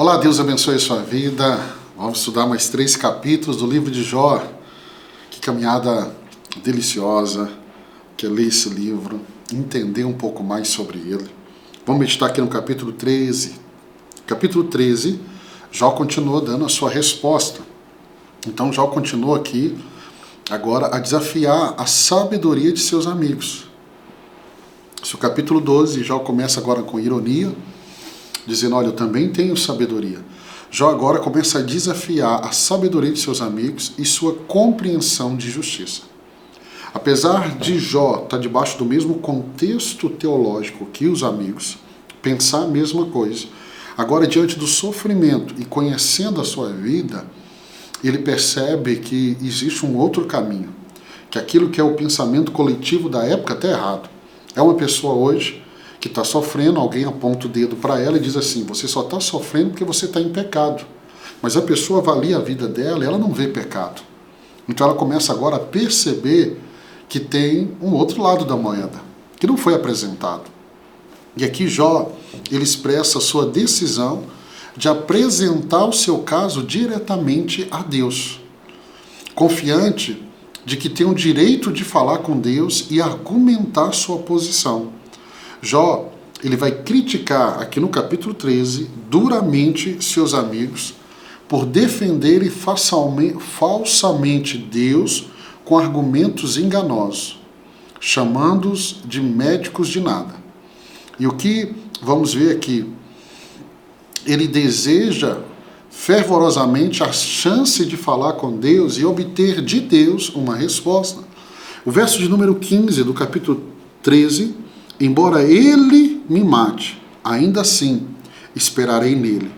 Olá, Deus abençoe a sua vida. Vamos estudar mais 3 capítulos do livro de Jó. Que caminhada deliciosa que é ler esse livro, entender um pouco mais sobre ele. Vamos meditar aqui no capítulo 13. Capítulo 13, Jó continua dando a sua resposta. Então Jó continua aqui agora a desafiar a sabedoria de seus amigos. O capítulo 12, Jó começa agora com ironia, dizendo, olha, eu também tenho sabedoria. Jó agora começa a desafiar a sabedoria de seus amigos e sua compreensão de justiça. Apesar de Jó estar debaixo do mesmo contexto teológico que os amigos, pensar a mesma coisa, agora diante do sofrimento e conhecendo a sua vida, ele percebe que existe um outro caminho, que aquilo que é o pensamento coletivo da época está errado. É uma pessoa hoje que está sofrendo, alguém aponta o dedo para ela e diz assim, você só está sofrendo porque você está em pecado. Mas a pessoa avalia a vida dela e ela não vê pecado. Então ela começa agora a perceber que tem um outro lado da moeda, que não foi apresentado. E aqui Jó, ele expressa a sua decisão de apresentar o seu caso diretamente a Deus, confiante de que tem o direito de falar com Deus e argumentar sua posição. Jó, ele vai criticar aqui no capítulo 13, duramente seus amigos, por defenderem falsamente Deus com argumentos enganosos, chamando-os de médicos de nada. E o que vamos ver aqui, ele deseja fervorosamente a chance de falar com Deus e obter de Deus uma resposta. O verso de número 15 do capítulo 13, embora ele me mate, ainda assim esperarei nele.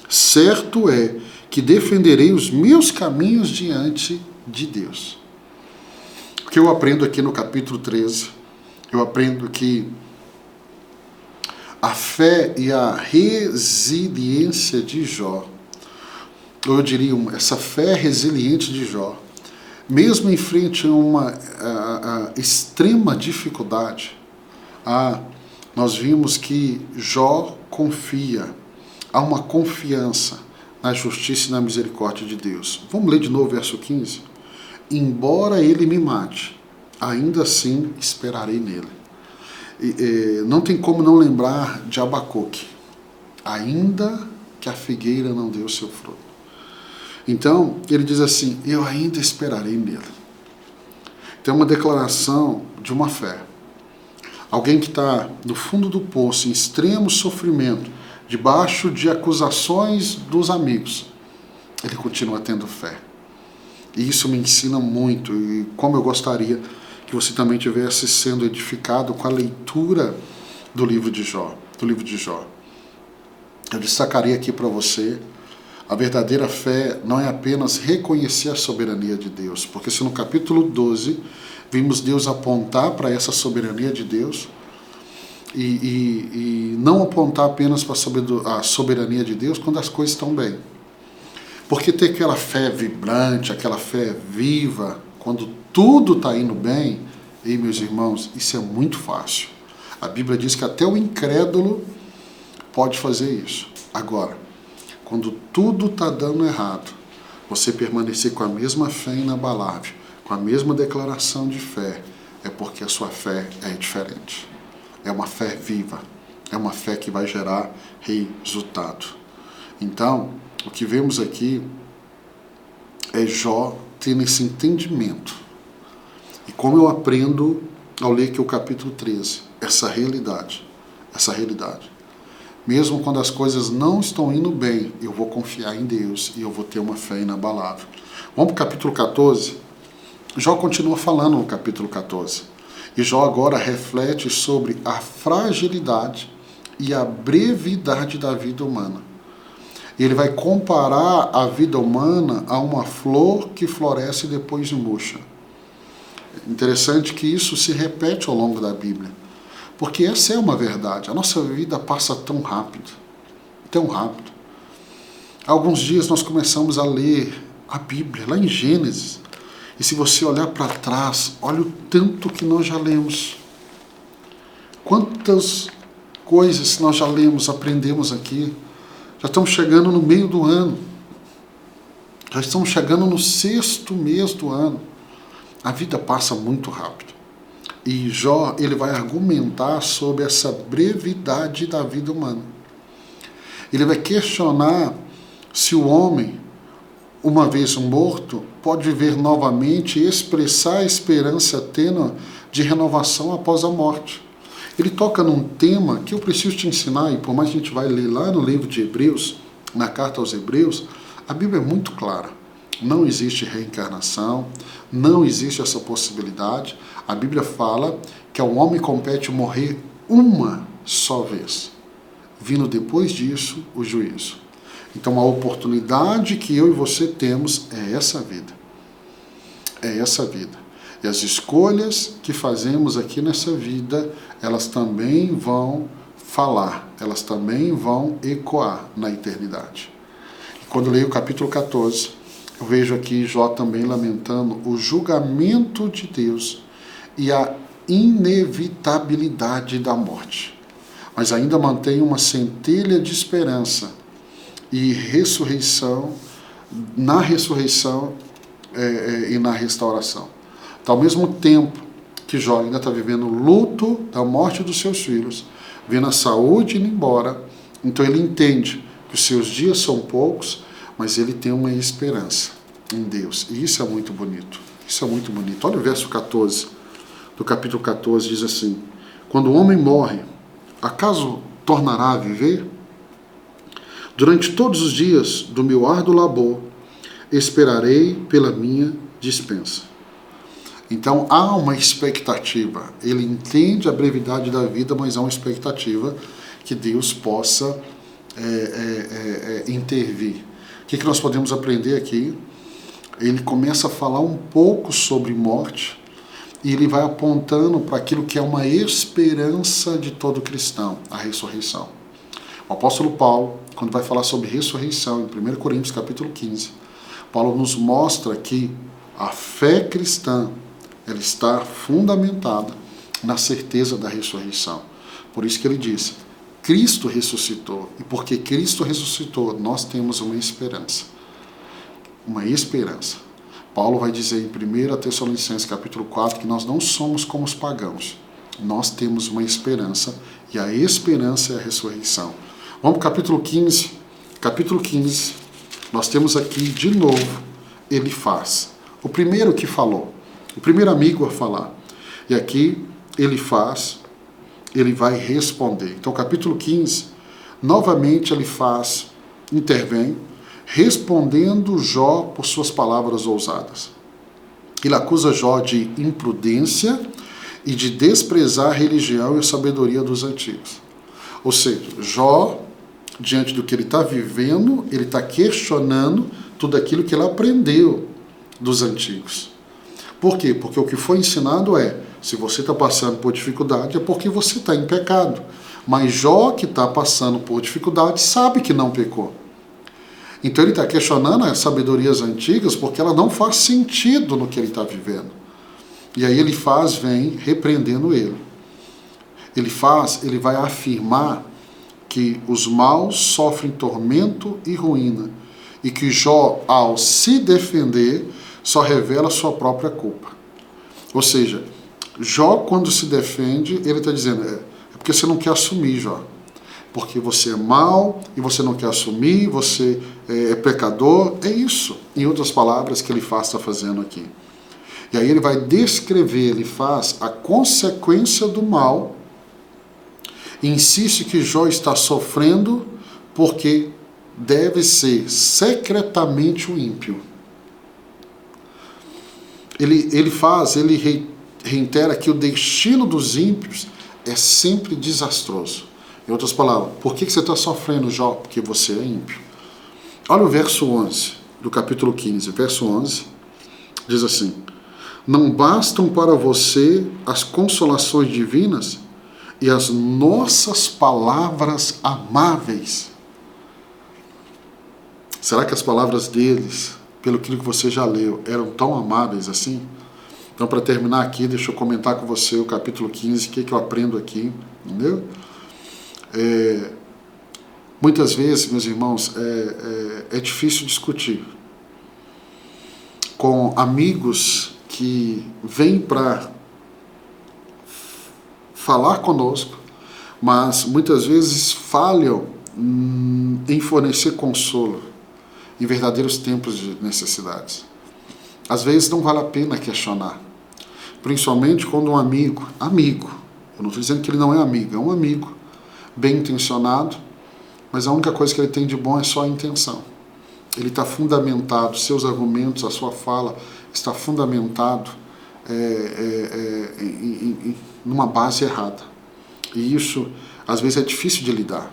Certo é que defenderei os meus caminhos diante de Deus. O que eu aprendo aqui no capítulo 13, eu aprendo que a fé e a resiliência de Jó, ou eu diria, essa fé resiliente de Jó, mesmo em frente a uma extrema dificuldade, nós vimos que Jó confia, há uma confiança na justiça e na misericórdia de Deus. Vamos ler de novo o verso 15? Embora ele me mate, ainda assim esperarei nele. Não tem como não lembrar de Abacuque, ainda que a figueira não dê o seu fruto. Então, ele diz assim, eu ainda esperarei nele. Então, é uma declaração de uma fé. Alguém que está no fundo do poço, em extremo sofrimento, debaixo de acusações dos amigos, ele continua tendo fé. E isso me ensina muito, e como eu gostaria que você também estivesse sendo edificado com a leitura do livro de Jó. Eu destacaria aqui para você, a verdadeira fé não é apenas reconhecer a soberania de Deus, porque se no capítulo 12 vimos Deus apontar para essa soberania de Deus, e não apontar apenas para a soberania de Deus quando as coisas estão bem. Porque ter aquela fé vibrante, aquela fé viva, quando tudo está indo bem, e meus irmãos, isso é muito fácil. A Bíblia diz que até o incrédulo pode fazer isso. Agora, quando tudo está dando errado, você permanecer com a mesma fé inabalável, com a mesma declaração de fé, é porque a sua fé é diferente. É uma fé viva, é uma fé que vai gerar resultado. Então, o que vemos aqui é Jó tendo esse entendimento. E como eu aprendo ao ler aqui o capítulo 13, essa realidade. Mesmo quando as coisas não estão indo bem, eu vou confiar em Deus e eu vou ter uma fé inabalável. Vamos para o capítulo 14. Jó continua falando no capítulo 14. E Jó agora reflete sobre a fragilidade e a brevidade da vida humana. Ele vai comparar a vida humana a uma flor que floresce e depois murcha. Interessante que isso se repete ao longo da Bíblia, porque essa é uma verdade. A nossa vida passa tão rápido, tão rápido. Há alguns dias nós começamos a ler a Bíblia, lá em Gênesis, e se você olhar para trás, olha o tanto que nós já lemos. Quantas coisas nós já lemos, aprendemos aqui, Já estamos chegando no meio do ano. Já estamos chegando no 6º mês do ano. A vida passa muito rápido. E Jó, ele vai argumentar sobre essa brevidade da vida humana. Ele vai questionar se o homem, uma vez morto, pode viver novamente e expressar a esperança tênue de renovação após a morte. Ele toca num tema que eu preciso te ensinar, e por mais que a gente vai ler lá no livro de Hebreus, na carta aos Hebreus, a Bíblia é muito clara. Não existe reencarnação, não existe essa possibilidade. A Bíblia fala que ao homem compete morrer uma só vez, vindo depois disso o juízo. Então a oportunidade que eu e você temos é essa vida. É essa vida. E as escolhas que fazemos aqui nessa vida, elas também vão falar, elas também vão ecoar na eternidade. E quando eu leio o capítulo 14, eu vejo aqui Jó também lamentando o julgamento de Deus e a inevitabilidade da morte. Mas ainda mantém uma centelha de esperança e ressurreição, na ressurreição e na restauração. Então, ao mesmo tempo que Jó ainda está vivendo o luto da morte dos seus filhos, vendo a saúde indo embora, então ele entende que os seus dias são poucos, mas ele tem uma esperança em Deus. E isso é muito bonito. Isso é muito bonito. Olha o verso 14, do capítulo 14, diz assim: quando o homem morre, acaso tornará a viver? Durante todos os dias do meu árduo labor, esperarei pela minha dispensa. Então há uma expectativa. Ele entende a brevidade da vida, mas há uma expectativa que Deus possa intervir. O que nós podemos aprender aqui? Ele começa a falar um pouco sobre morte e ele vai apontando para aquilo que é uma esperança de todo cristão, a ressurreição. O apóstolo Paulo, quando vai falar sobre ressurreição, em 1 Coríntios capítulo 15, Paulo nos mostra que a fé cristã ela está fundamentada na certeza da ressurreição. Por isso que ele diz, Cristo ressuscitou, e porque Cristo ressuscitou, nós temos uma esperança. Uma esperança. Paulo vai dizer em 1 Tessalonicenses capítulo 4 que nós não somos como os pagãos. Nós temos uma esperança, e a esperança é a ressurreição. Vamos para o capítulo 15. Capítulo 15, nós temos aqui de novo Elifaz. O primeiro que falou, o primeiro amigo a falar. E aqui Elifaz, ele vai responder. Então capítulo 15, novamente Elifaz intervém, respondendo Jó por suas palavras ousadas. Ele acusa Jó de imprudência e de desprezar a religião e a sabedoria dos antigos. Ou seja, Jó, diante do que ele está vivendo, ele está questionando tudo aquilo que ele aprendeu dos antigos. Por quê? Porque o que foi ensinado se você está passando por dificuldade é porque você está em pecado. Mas Jó, que está passando por dificuldade, sabe que não pecou. Então ele está questionando as sabedorias antigas porque ela não faz sentido no que ele está vivendo. E aí Elifaz vem repreendendo ele. Ele vai afirmar que os maus sofrem tormento e ruína, e que Jó, ao se defender, só revela sua própria culpa. Ou seja, Jó, quando se defende, ele está dizendo, é porque você não quer assumir, Jó. Porque você é mau e você não quer assumir, você é pecador, é isso. Em outras palavras, que Elifaz está fazendo aqui. E aí ele vai descrever, Elifaz, a consequência do mal, e insiste que Jó está sofrendo porque deve ser secretamente o ímpio. Ele reitera que o destino dos ímpios é sempre desastroso. Em outras palavras, por que você está sofrendo, Jó? Porque você é ímpio. Olha o verso 11 do capítulo 15. Verso 11 diz assim: não bastam para você as consolações divinas e as nossas palavras amáveis. Será que as palavras deles, pelo que você já leu, eram tão amáveis assim? Então, para terminar aqui, deixa eu comentar com você o capítulo 15, o que eu aprendo aqui, entendeu? Muitas vezes, meus irmãos, é difícil discutir com amigos que vêm para falar conosco, mas muitas vezes falham em fornecer consolo em verdadeiros tempos de necessidades. Às vezes não vale a pena questionar, principalmente quando um amigo, eu não estou dizendo que ele não é amigo, é um amigo bem intencionado, mas a única coisa que ele tem de bom é só a intenção. Ele está fundamentado, seus argumentos, a sua fala está fundamentado numa base errada. E isso, às vezes, é difícil de lidar,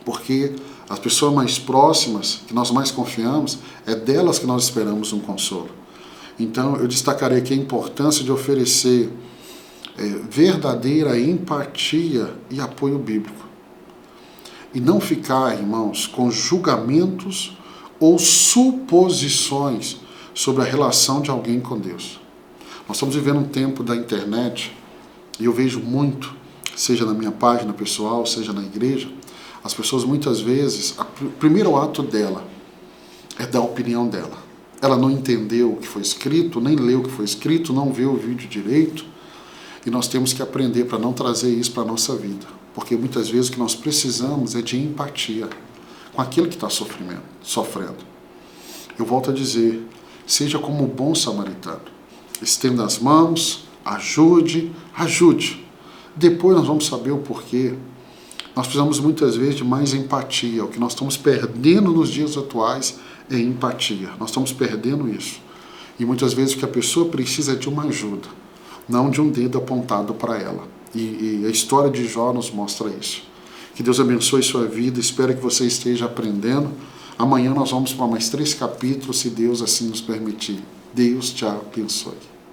porque as pessoas mais próximas, que nós mais confiamos, é delas que nós esperamos um consolo. Então, eu destacarei aqui a importância de oferecer verdadeira empatia e apoio bíblico. E não ficar, irmãos, com julgamentos ou suposições sobre a relação de alguém com Deus. Nós estamos vivendo um tempo da internet, e eu vejo muito, seja na minha página pessoal, seja na igreja, as pessoas muitas vezes, o primeiro ato dela é dar a opinião dela. Ela não entendeu o que foi escrito, nem leu o que foi escrito, não viu o vídeo direito, e nós temos que aprender para não trazer isso para a nossa vida, porque muitas vezes o que nós precisamos é de empatia com aquele que está sofrendo. Eu volto a dizer, seja como o bom samaritano, estenda as mãos, ajude. Depois nós vamos saber o porquê. Nós precisamos muitas vezes de mais empatia. O que nós estamos perdendo nos dias atuais é empatia. Nós estamos perdendo isso. E muitas vezes o que a pessoa precisa é de uma ajuda, não de um dedo apontado para ela. E a história de Jó nos mostra isso. Que Deus abençoe sua vida, espero que você esteja aprendendo. Amanhã nós vamos para mais 3 capítulos, se Deus assim nos permitir. Deus te abençoe.